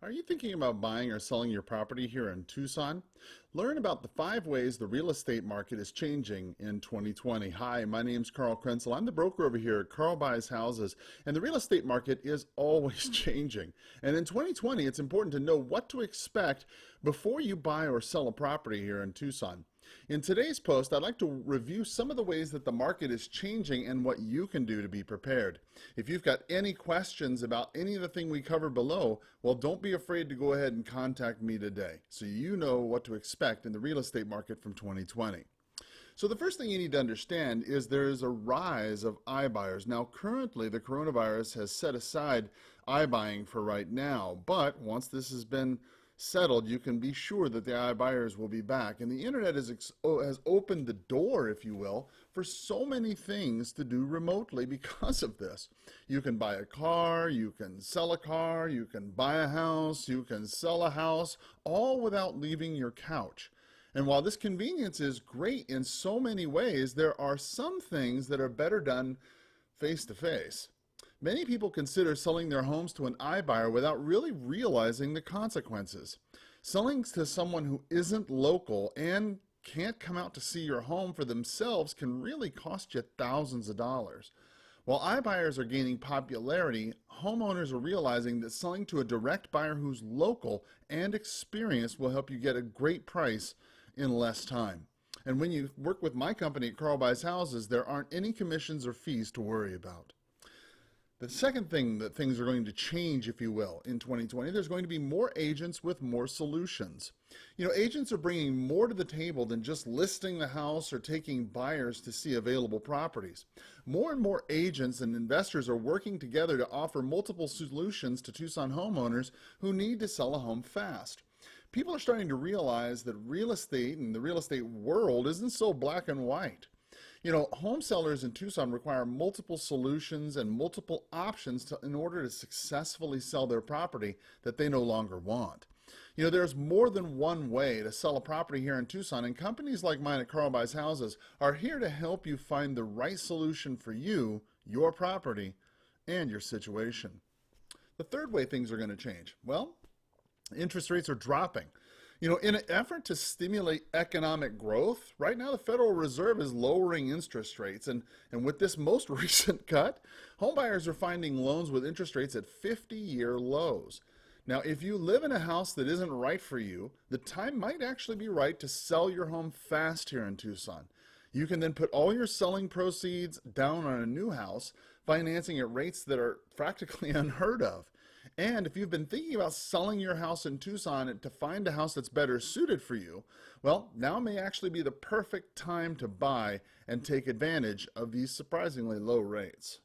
Are you thinking about buying or selling your property here in Tucson? Learn about the 5 ways the real estate market is changing in 2020. Hi, my name's Carl Krenzel. I'm the broker over here at Carl Buys Houses, and the real estate market is always changing. And in 2020, it's important to know what to expect before you buy or sell a property here in Tucson. In today's post, I'd like to review some of the ways that the market is changing and what you can do to be prepared. If you've got any questions about any of the thing we cover below, well, don't be afraid to go ahead and contact me today so you know what to expect in the real estate market from 2020. So the first thing you need to understand is there is a rise of iBuyers. Now currently the coronavirus has set aside iBuying for right now, but once this has been settled, you can be sure that the iBuyers will be back. And the internet has opened the door, if you will, for so many things to do remotely because of this. You can buy a car, you can sell a car, you can buy a house, you can sell a house, all without leaving your couch. And while this convenience is great in so many ways, there are some things that are better done face to face. Many people consider selling their homes to an iBuyer without really realizing the consequences. Selling to someone who isn't local and can't come out to see your home for themselves can really cost you thousands of dollars. While iBuyers are gaining popularity, homeowners are realizing that selling to a direct buyer who's local and experienced will help you get a great price in less time. And when you work with my company at Carl Buys Houses, there aren't any commissions or fees to worry about. The second thing that things are going to change, if you will, in 2020, there's going to be more agents with more solutions. You know, agents are bringing more to the table than just listing the house or taking buyers to see available properties. More and more agents and investors are working together to offer multiple solutions to Tucson homeowners who need to sell a home fast. People are starting to realize that real estate and the real estate world isn't so black and white. You know, home sellers in Tucson require multiple solutions and multiple options in order to successfully sell their property that they no longer want. You know, there's more than one way to sell a property here in Tucson, and companies like mine at Carl Buys Houses are here to help you find the right solution for you, your property, and your situation. The third way things are going to change, well, interest rates are dropping. You know, in an effort to stimulate economic growth, right now the Federal Reserve is lowering interest rates. And with this most recent cut, homebuyers are finding loans with interest rates at 50-year lows. Now, if you live in a house that isn't right for you, the time might actually be right to sell your home fast here in Tucson. You can then put all your selling proceeds down on a new house, financing at rates that are practically unheard of. And if you've been thinking about selling your house in Tucson to find a house that's better suited for you, well, now may actually be the perfect time to buy and take advantage of these surprisingly low rates.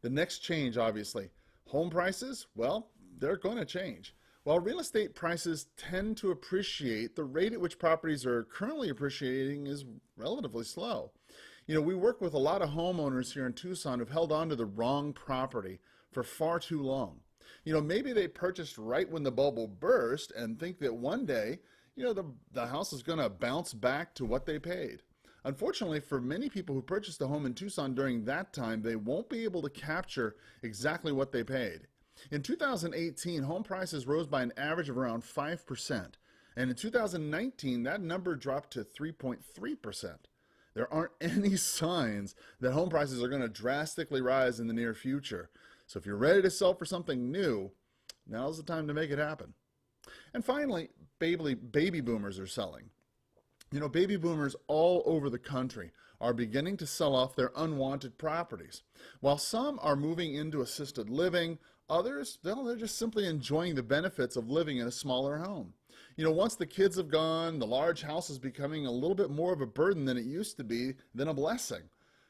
The next change, obviously, home prices, well, they're going to change. While real estate prices tend to appreciate, the rate at which properties are currently appreciating is relatively slow. You know, we work with a lot of homeowners here in Tucson who've held on to the wrong property for far too long. You know, maybe they purchased right when the bubble burst and think that one day, you know, the house is going to bounce back to what they paid. Unfortunately, for many people who purchased a home in Tucson during that time, they won't be able to capture exactly what they paid. In 2018, home prices rose by an average of around 5%. And in 2019, that number dropped to 3.3%. There aren't any signs that home prices are going to drastically rise in the near future. So if you're ready to sell for something new, now's the time to make it happen. And finally, baby boomers are selling. You know, baby boomers all over the country are beginning to sell off their unwanted properties. While some are moving into assisted living, others, well, they're just simply enjoying the benefits of living in a smaller home. You know, once the kids have gone, the large house is becoming a little bit more of a burden than it used to be, than a blessing.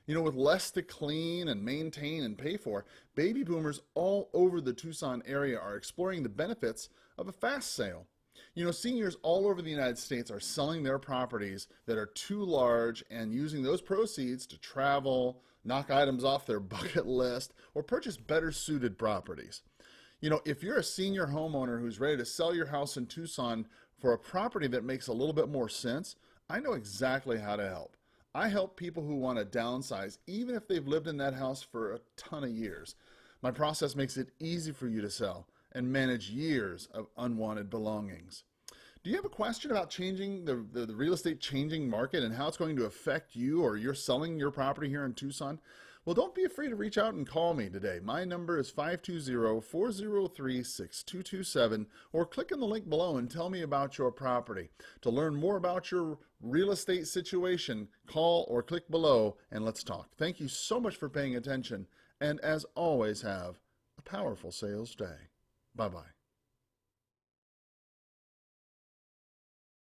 You know, with less to clean and maintain and pay for, baby boomers all over the Tucson area are exploring the benefits of a fast sale. You know, seniors all over the United States are selling their properties that are too large and using those proceeds to travel, knock items off their bucket list, or purchase better suited properties. You know, if you're a senior homeowner who's ready to sell your house in Tucson for a property that makes a little bit more sense, I know exactly how to help. I help people who want to downsize, even if they've lived in that house for a ton of years. My process makes it easy for you to sell, and manage years of unwanted belongings. Do you have a question about changing the real estate changing market and how it's going to affect you, or you're selling your property here in Tucson? Well, don't be afraid to reach out and call me today. My number is 520-403-6227, or click on the link below and tell me about your property. To learn more about your real estate situation, call or click below and let's talk. Thank you so much for paying attention, and as always, have a powerful sales day. Bye-bye.